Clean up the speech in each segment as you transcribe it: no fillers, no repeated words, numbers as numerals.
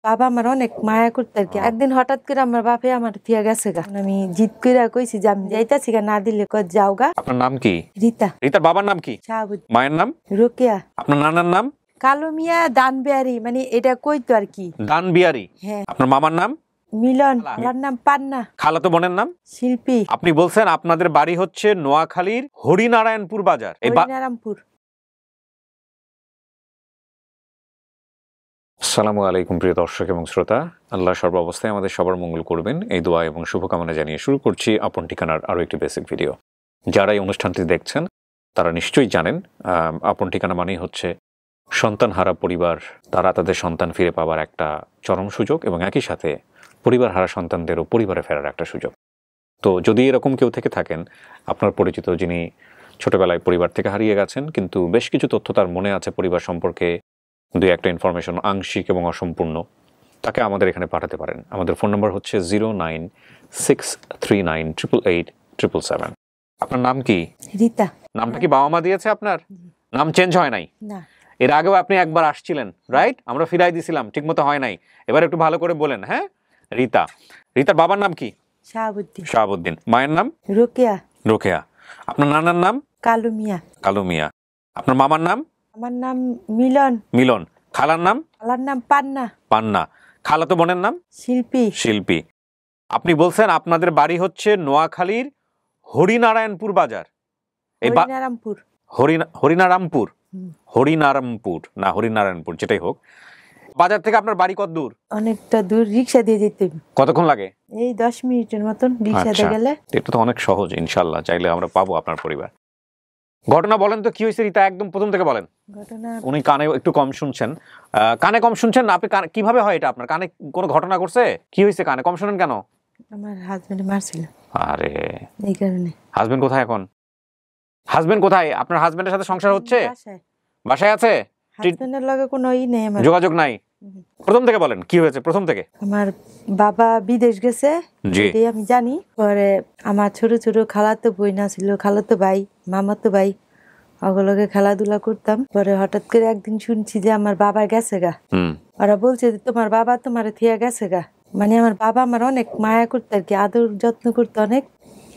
বাবা আমার অনেক মায়া করতে আর কি। একদিন হঠাৎ করে আমার বাপে আমার থিয়া গেছে গা। আমি জিদ করে কইছি যে আমি যাইতাছি গা, না দিলে যাও গা। আপনার নাম কি? রীতা। রীতার বাবার নাম কি? শাহাবুদ্দিন। মায়ের নাম? রোকেয়া। আপনার নানার নাম? কালো মিয়া দানবিহারি, মানে এটা কইতো আর কি। দানবিহারি। হ্যাঁ। আপনার মামার নাম? মিলন। আমার নাম পান্না। খালাতো বোনের নাম? শিল্পী। আপনি বলছেন আপনাদের বাড়ি হচ্ছে নোয়াখালীর হরিনারায়ণপুর বাজার। হরিনারায়ণপুর। আসসালামু আলাইকুম প্রিয় দর্শক এবং শ্রোতা, আল্লাহ সর্বাবস্থায় আমাদের সবার মঙ্গল করবেন এই দোয়া এবং শুভকামনা জানিয়ে শুরু করছি আপন ঠিকানার আরও একটি বেসিক ভিডিও। যারা এই অনুষ্ঠানটি দেখছেন তারা নিশ্চয়ই জানেন আপন ঠিকানা মানেই হচ্ছে সন্তানহারা পরিবার, তারা তাদের সন্তান ফিরে পাওয়ার একটা চরম সুযোগ এবং একই সাথে পরিবার হারা সন্তানদেরও পরিবারে ফেরার একটা সুযোগ। তো যদি এরকম কেউ থেকে থাকেন, আপনার পরিচিত যিনি ছোটবেলায় পরিবার থেকে হারিয়ে গেছেন কিন্তু বেশ কিছু তথ্য তার মনে আছে পরিবার সম্পর্কে, দুই একটা ইনফরমেশন আংশিক এবং অসম্পূর্ণ, তাকে আমাদের এখানে পাঠাতে পারেন। আমাদের ফোন নম্বর হচ্ছে 09639888777। আপনার নাম কি? রীতা। নামটা কি বাবা মা দিয়েছে আপনার? নাম চেঞ্জ হয় নাই? না। এর আগেও আপনি একবার আসছিলেন, রাইট? আমরা ফিরাই দিছিলাম, ঠিকমতো হয় নাই। এবার একটু ভালো করে বলেন। হ্যাঁ, রীতা। রীতার বাবার নাম কি? শাহাবুদ্দিন। শাহাবুদ্দিন। মায়ের নাম? রোকেয়া। রোকেয়া। আপনার নানার নাম? কালো মিয়া। কালো মিয়া। আপনার মামার নাম? আমার নাম মিলন। মিলন। খালার নাম? খালার নাম পান্না। পান্না। খালাতো বোনের নাম? শিল্পী। শিল্পী। আপনি বলছেন আপনাদের বাড়ি হচ্ছে নোয়াখালীর হরিনারায়ণপুর বাজার। হরিনারায়ণপুর। হরিনারায়ণপুর। হরিনারায়ণপুর না হরিনারায়ণপুর, যেটাই হোক। বাজার থেকে আপনার বাড়ি কত দূর? অনেকটা দূর, রিক্সা দিয়ে যেতে। কতক্ষণ লাগে? এই 10 মিনিটের মতন রিক্সাতে গেলে। এটা তো অনেক সহজ, ইনশাআল্লাহ চাইলে আমরা পাবো আপনার পরিবার। ঘটনা বলেন তো কি হয়েছে রীতা, একদম প্রথম থেকে বলেন। ঘটনা, উনি কানে একটু কম শুনছেন। কানে কম শুনছেন না আপনি? কিভাবে হয় এটা? আপনার কানে কোনো ঘটনা করছে? কি হয়েছে, কানে কম শুনেন কেন? আমার হাজবেন্ড মারছিল। আরে, এই কারণে। হাজবেন্ড কোথায় এখন? হাজবেন্ড কোথায়? আপনার হাজবেন্ডের সাথে সংসার হচ্ছে? বাসায় আছে? হাজবেন্ডের লগে কোনো নেই, আমার যোগাযোগ নাই? প্রথম থেকে বলেন কি হয়েছে প্রথম থেকে। আমার বাবা বিদেশ গেছে, এটাই আমি জানি। পরে আমার ছোট ছোট খালাতো বোন ছিল, খালাতো ভাই, মামাতো ভাই, ওগুলোকে খেলাধুলা করতাম। পরে হঠাৎ করে একদিন শুনছি যে আমার বাবা গেছে গা। ওরা বলছে যে তোমার বাবা তোমার থিয়া গেছে গা। মানে আমার বাবা আমার অনেক মায়া করতে আর কি, আদর যত্ন করতে অনেক।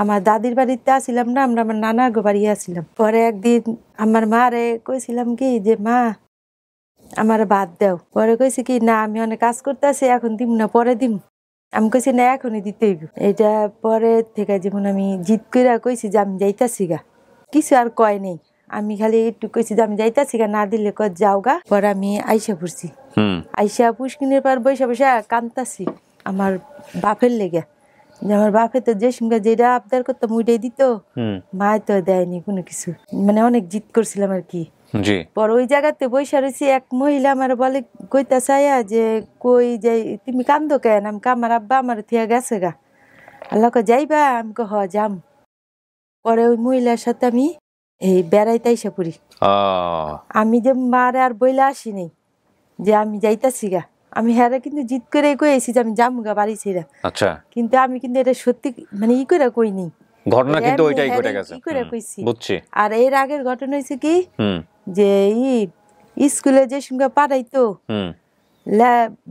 আমার দাদির বাড়িতে আসছিলাম না, আমরা আমার নানার বাড়ি আসছিলাম। পরে একদিন আমার মারে কইছিলাম কি যে মা আমার ভাত দাও। পরে কইছে কি না আমি অনেক কাজ করতে আছি, এখন দিব না, পরে দিম। আমি কইছি না এখনই দিতে হইব। এটা পরে থেকে যেমন আমি জিদ করে কইছি যে আমি যাইতাছি গা, কিছু আর কয় নেই। আমি খালি একটু কইছি যে আমি যাইতাছি গা, না দিলে যাও গা। পরে আমি আইসা পড়ছি। আইসা পুষ্কিনের পর বৈশা বৈশা কান্তাছি আমার বাপের লেগে, যে আমার বাপে তো যে সঙ্গে যেটা আবদার করতাম ওইটাই দিত, মায় তো দেয়নি কোনো কিছু। মানে অনেক জিদ করছিলাম আর কি। পর ওই জায়গাতে বৈশা রয়েছি, এক মহিলা আমার বলে কইতা চাইয়া যে কই যাই তুমি কান্দো কেন? আমি আমার আব্বা আমার থিয়া গেছে গা। আল্লাহ যাইবা? আমি হ যাম। পরে ওই মহিলার সাথে আমি এই বেড়াইতে আইসা পড়ি। আমি যে মারে আর বইলা আসি নাই যে আমি যাইতাছি গা। আমি হ্যাঁ কিন্তু জিদ করে কইছি যে আমি যাবো গা বাড়ি ছেড়ে। আচ্ছা। কিন্তু আমি কিন্তু এটা সত্যি মানে ই করে কই নি, ঘটনা কিন্তু ওইটাই ঘটে গেছে। ই করে কইছি। বুঝছি। আর এর আগের ঘটনা হইছে কি যে স্কুলে যে সঙ্গে পাঠাইতো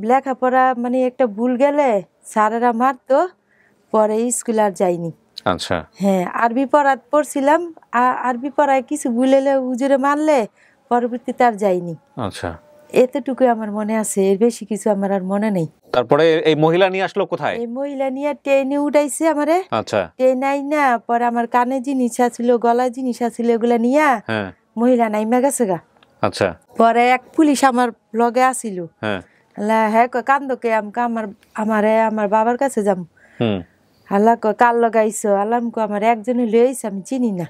লেখাপড়া, মানে একটা ভুল গেলে স্যারেরা মারতো, পরে স্কুলে আর যাইনি। আচ্ছা। হ্যাঁ, আরবি পড়ছিলাম, আরবি পড়ায় কিছু ভুলেলে হুজুরে মারলে পরবর্তীতে আর যাইনি। আচ্ছা, এতটুকু আমার মনে আছে, এর বেশি কিছু আমার আর মনে নেই। তারপরে এই মহিলা নিয়ে আসলো কোথায়? এই মহিলা নিয়ে ট্রেনে উঠাইছে আমারে। আচ্ছা। ট্রেন আই না, পরে আমার কানে জিনিস আছিল, গলায় জিনিস আছিল, এগুলা নিয়া মহিলা নাইমা গেছে গা। আচ্ছা। পরে এক পুলিশ আমার লগে আসিল। হ্যাঁ কান্দকে আমার বাবার কাছে যাম। আল্লাহ কার লগাইছো? আল্লাহ আমার একজনে লইছে, আমি চিনি না।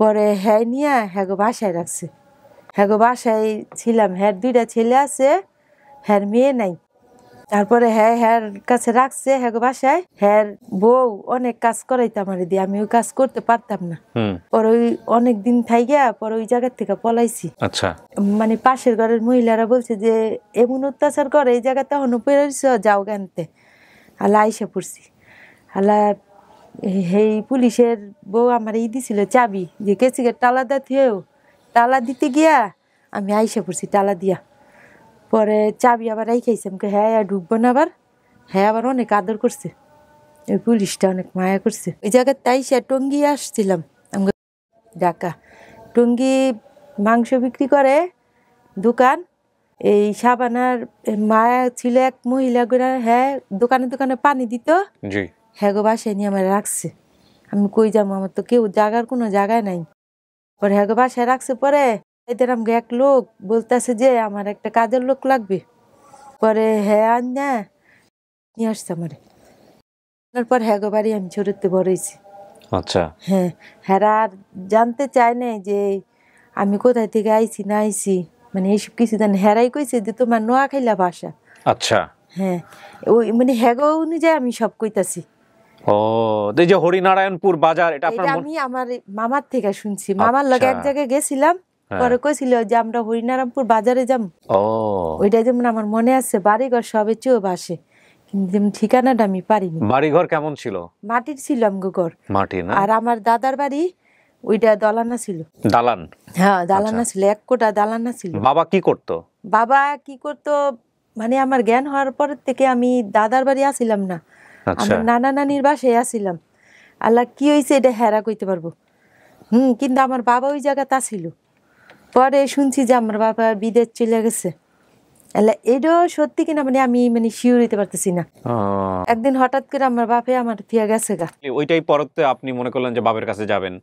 পরে হ্যাঁ নিয়া হ্যাঁ বাসায় রাখছে। হ্যাঁ বাসায় ছিলাম, হ্যাঁ 2টা ছেলে আছে, হ্যাঁ মেয়ে নাই। তারপরে হ্যাঁ কাছে রাখছে, হ্যাঁ বাসায় হ্যাঁ বউ অনেক কাজ করাইতো আমার দিয়ে, আমি ওই কাজ করতে পারতাম না। পরে ওই অনেক দিন থাইগা পরে ওই জায়গার থেকে পলাইছি। আচ্ছা। মানে পাশের ঘরের মহিলারা বলছে যে এমন অত্যাচার করে এই জায়গাতে এখনো পেরেছ, যাও গানতে। আল্লাহ আইসা পড়ছি। আল্লাহ এই পুলিশের বউ আমার দিছিল চাবি, যে কেসিকে তালা দিতেও, তালা দিতে গিয়া আমি আইসা পড়ছি তালা দিয়া। পরে চাবি আবার রাইখাইছে, আমাকে হ্যাঁ ঢুকবো না আবার। হ্যাঁ আবার অনেক আদর করছে, ওই পুলিশটা অনেক মায়া করছে। ওই জায়গায় তাই সে টঙ্গি আসছিলাম আমাকে ঢাকা। টঙ্গি মাংস বিক্রি করে দোকান, এই সাবানার মায়া ছিল এক মহিলা করে, হ্যাঁ দোকানে দোকানে পানি দিত। হ্যাঁ গো বাসায় নিয়ে আমার রাখছে, আমি কই যাবো, আমার তো কেউ জাগার কোনো জায়গায় নাই। পরে হ্যাঁ গো বাসায় রাখছে। পরে এদের আমাকে এক লোক বলতেছে যে আমার একটা কাজের লোক লাগবে। পরে হ্যাঁ আন্যা নিয়ে আসছে আমারে। তারপর হ্যাঁ গো বাড়ি আমি ছোটতে বড় হয়েছি। আচ্ছা। হ্যাঁ, হ্যাঁ আর জানতে চায় না যে আমি কোথায় থেকে আইছি না আইছি, মানে এইসব কিছু জানি। হেরাই কইছে যে তোমার নোয়াখাইলা ভাষা। আচ্ছা। হ্যাঁ, ওই মানে হ্যাগো অনুযায়ী আমি সব কইতাছি। ও, এই যে হরিনারায়ণপুর বাজার, এটা আপনার আমি আমার মামার থেকে শুনছি। মামার লগে এক জায়গায় গেছিলাম, পরে কইছিল যে আমরা হরিনারায়ণপুর বাজারে যাম। ও, ওইটা যেমন আমার মনে আছে, বাড়িঘর সবে চেয়েও বাসে, কিন্তু যেমন ঠিকানাটা আমি পারিনি। বাড়িঘর কেমন ছিল? মাটির ছিল আমগো ঘর, মাটি না? আর আমার দাদার বাড়ি ওইটা দলানা ছিল। দালান? হ্যাঁ দালানা ছিল, এক কোটা দালানা ছিল। বাবা কি করতো? বাবা কি করতো মানে আমার জ্ঞান হওয়ার পর থেকে আমি দাদার বাড়ি আসিলাম না, আমার নানা নানির বাসায় আসিলাম। আল্লাহ কি হয়েছে এটা হেরা কইতে পারবো। কিন্তু আমার বাবা ওই জায়গাতে ছিল। পরে শুনছি যে আমার বাবা বিদেশ চলে গেছে। আল্লাহ এটাও সত্যি কিনা মানে আমি মানে শিওর হইতে পারতেছি না। একদিন হঠাৎ করে আমার বাপে আমার থিয়া গেছে গা। ওইটাই পরতে আপনি মনে করলেন যে বাবার কাছে যাবেন,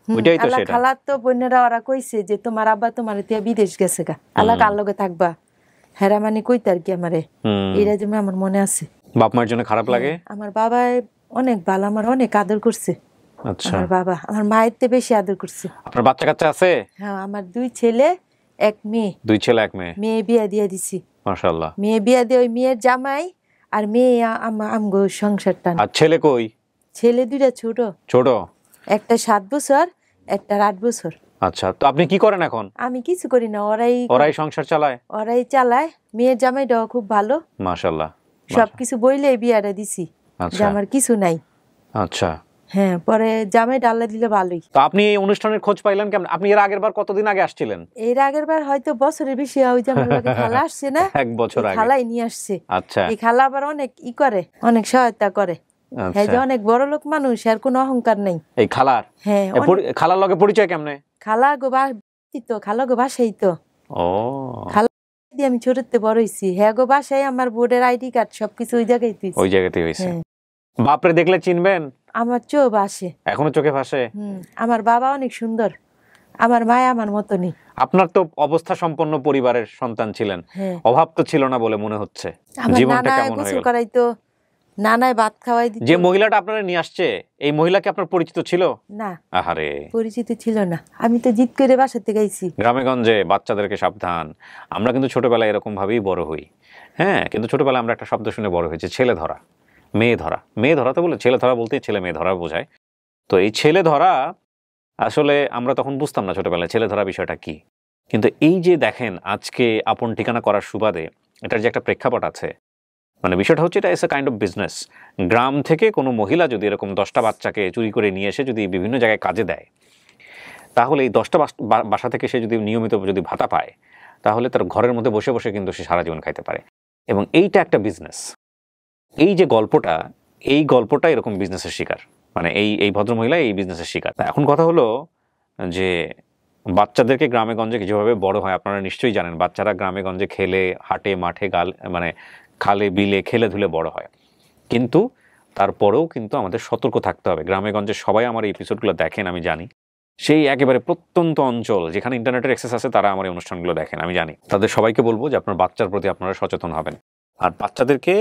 ওইটাই তো সেটা। খালার তো বোনেরা ওরা কইছে যে তোমার আব্বা তোমার থিয়া বিদেশ গেছে গা, আল্লাহ কার লগে থাকবা। হেরা মানে কইতে আর কি আমারে, এরা যেমন আমার মনে আছে। বাপ মায়ের জন্য খারাপ লাগে? আমার বাবা অনেক ভালো, আমার অনেক আদর করছে। আচ্ছা। আমার বাবা আমার মায়ের থেকে বেশি আদর করছে। আপনার বাচ্চা কাচ্চা আছে? হ্যাঁ, আমার 2 ছেলে 1 মেয়ে। 2 ছেলে 1 মেয়ে? মেয়ে বিয়া দিয়ে দিছি। মাশাআল্লাহ। মেয়ে বিয়া দিয়ে ওই মেয়ের জামাই আর মেয়ে আমগো সংসার টান। আর ছেলে কই? ছেলে 2টা ছোট। ছোট? একটা 7 বছর, একটা 8 বছর। আচ্ছা, তো আপনি কি করেন এখন? আমি কিছু করি না, ওরাই সংসার চালায়? ওরাই চালায়। মেয়ের জামাইটাও খুব ভালো, মাশাআল্লাহ। সবকিছু বইলেই বিয়াটা দিছি, যে আমার কিছু নাই। আচ্ছা। হ্যাঁ, পরে জামাই ডাল্লা দিলে ভালোই। তো আপনি এই অনুষ্ঠানের খোঁজ পাইলেন কেমন? আপনি এর আগের বার কতদিন আগে আসছিলেন? এর আগের বার হয়তো বছরের বেশি, ওই যে আমার লগে খালা আসছে না, 1 বছর আগে খালাই নিয়ে আসছে। আচ্ছা। এই খালা আবার অনেক করে, অনেক সহায়তা করে। হ্যাঁ, যে অনেক বড় লোক মানুষ, আর কোনো অহংকার নাই এই খালার। হ্যাঁ, খালার লগে পরিচয় কেমনে? খালা গো খালা গো বাসাই তো। ও, খালা দিয়ে আমি ছোটতে বড় হইছি। হ্যাঁ গো বাসায় আমার বোর্ডের আইডি কার্ড সবকিছু ওই জায়গায় দিয়েছি। ওই জায়গাতেই হইছে। বাপরে দেখলে চিনবেন? আমার চোখ ভাসে এখনো চোখে ভাসে? আমার বাবা অনেক সুন্দর, আমার মায়া আমার মতনই। আপনার তো অবস্থা সম্পন্ন পরিবারের সন্তান ছিলেন, অভাব তো ছিল না বলে মনে হচ্ছে। জীবনটা কেমন হয়ে গেল? করাইতো, নানায় ভাত খাওয়াই দিত। যে মহিলাটা আপনারা নিয়ে আসছে, এই মহিলা কি আপনার পরিচিত ছিল? না। আহারে, পরিচিত ছিল না, আমি তো জিদ করে বাসাতে গাইছি। গ্রামে গঞ্জে বাচ্চাদেরকে সাবধান। আমরা কিন্তু ছোটবেলায় এরকম ভাবেই বড় হই। হ্যাঁ, কিন্তু ছোটবেলায় আমরা একটা শব্দ শুনে বড় হয়েছে, ছেলে ধরা, মেয়ে ধরা। মেয়ে ধরা তো বলে, ছেলে ধরা বলতে ছেলে মেয়ে ধরা বোঝায়। তো এই ছেলে ধরা আসলে আমরা তখন বুঝতাম না ছোটবেলায় ছেলে ধরা বিষয়টা কি। কিন্তু এই যে দেখেন আজকে আপন ঠিকানা করার সুবাদে এটার যে একটা প্রেক্ষাপট আছে, মানে বিষয়টা হচ্ছে এটা it's a kind of business. গ্রাম থেকে কোনো মহিলা যদি এরকম 10টা বাচ্চাকে চুরি করে নিয়ে এসে যদি বিভিন্ন জায়গায় কাজে দেয়, তাহলে এই 10টা বাসা থেকে সে যদি নিয়মিত যদি ভাতা পায়, তাহলে তার ঘরের মধ্যে বসে বসে কিন্তু সে সারা জীবন খাইতে পারে। এবং এইটা একটা বিজনেস। এই যে গল্পটা, এই গল্পটা এরকম বিজনেসের শিকার, মানে এই ভদ্রমহিলা এই বিজনেসের শিকার। এখন কথা হলো যে বাচ্চাদেরকে গ্রামে গঞ্জে যেভাবে বড় হয় আপনারা নিশ্চয়ই জানেন, বাচ্চারা গ্রামে গঞ্জে খেলে হাটে মাঠে মানে খালে বিলে খেলে ধুলে বড় হয়। কিন্তু তারপরেও কিন্তু আমাদের সতর্ক থাকতে হবে। গ্রামে গঞ্জে সবাই আমার এই এপিসোডগুলো দেখেন, আমি জানি। সেই একেবারে প্রত্যন্ত অঞ্চল যেখানে ইন্টারনেটের অ্যাক্সেস আছে তারা আমার এই অনুষ্ঠানগুলো দেখেন, আমি জানি। তাদের সবাইকে বলবো যে আপনার বাচ্চার প্রতি আপনারা সচেতন হবেন। আর বাচ্চাদেরকে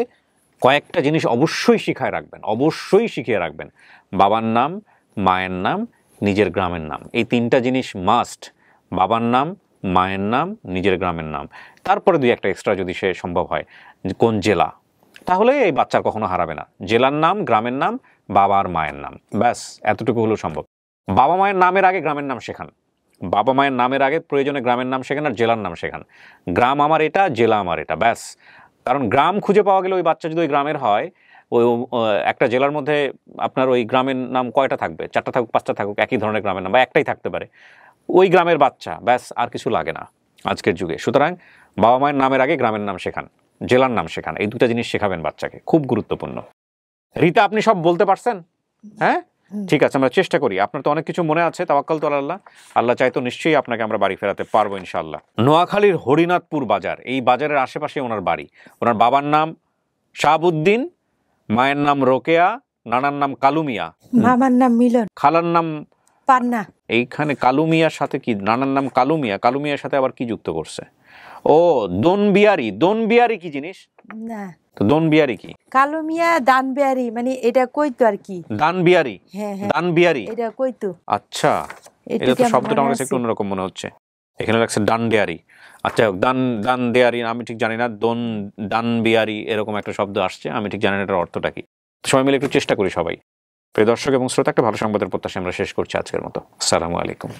কয়েকটা জিনিস অবশ্যই শিখিয়ে রাখবেন, অবশ্যই শিখিয়ে রাখবেন। বাবার নাম, মায়ের নাম, নিজের গ্রামের নাম, এই 3টা জিনিস মাস্ট। বাবার নাম, মায়ের নাম, নিজের গ্রামের নাম, তারপরে 2-1টা এক্সট্রা যদি সে সম্ভব হয়, কোন জেলা, তাহলে এই বাচ্চার কখনো হারাবে না। জেলার নাম, গ্রামের নাম, বাবার মায়ের নাম, ব্যাস এতটুকু হলেও সম্ভব। বাবা মায়ের নামের আগে গ্রামের নাম শেখান। বাবা মায়ের নামের আগে প্রয়োজনে গ্রামের নাম শেখান আর জেলার নাম শেখান। গ্রাম আমার এটা, জেলা আমার এটা, ব্যাস। কারণ গ্রাম খুঁজে পাওয়া গেলে ওই বাচ্চা যদি ওই গ্রামের হয়, ওই একটা জেলার মধ্যে আপনার ওই গ্রামের নাম কয়টা থাকবে? 4টা থাকুক, 5টা থাকুক, একই ধরনের গ্রামের নাম, বা একটাই থাকতে পারে, ওই গ্রামের বাচ্চা, ব্যাস, আর কিছু লাগে না আজকের যুগে। সুতরাং বাবা মায়ের নামের আগে গ্রামের নাম শেখান, জেলার নাম শেখান, এই দুটা জিনিস শেখাবেন বাচ্চাকে, খুব গুরুত্বপূর্ণ। রিতা, আপনি সব বলতে পারছেন? হ্যাঁ, ঠিক আছে, আমরা চেষ্টা করি। আপনার তো অনেক কিছু মনে আছে, তাওয়াক্কাল তো আল্লাহ, আল্লাহ চাই তো নিশ্চয়ই আপনাকে আমরা বাড়ি ফেরাতে পারবো ইনশাআল্লাহ। নোয়াখালীর হরিনাথপুর বাজার, এই বাজারের আশেপাশে ওনার বাড়ি। ওনার বাবার নাম শাহাবুদ্দিন, মায়ের নাম রোকেয়া, নানার নাম কালুমিয়া, মামার নাম মিলন, খালার নাম পান্না। এইখানে কালুমিয়ার সাথে কি, নানার নাম কালুমিয়া, কালুমিয়ার সাথে আবার কি যুক্ত করছে? ও দোনবিয়ারি। দোনবিয়ারি কি জিনিস? না, তো দোনবিয়ারি কি? কালুমিয়া দানবিয়ারি, মানে এটা কইতো আর কি। দানবিয়ারি? হ্যাঁ হ্যাঁ, দানবিয়ারি এটা কইতো। আচ্ছা, এটা তো শব্দটা আমার কাছে একটু অন্যরকম মনে হচ্ছে। এখানে লাগছে ডানডিয়ারি। আচ্ছা, দান দেয়ারি আমি ঠিক জানি না, ডানবিয়ারি এরকম একটা শব্দ আসছে, আমি ঠিক জানি না এটার অর্থটা কি। সবাই মিলে একটু চেষ্টা করি সবাই। প্রিয় দর্শক এবং শ্রোতা, একটা ভালো সংবাদের প্রত্যাশা আমরা শেষ করছি আজকের মতো। আসসালামু আলাইকুম।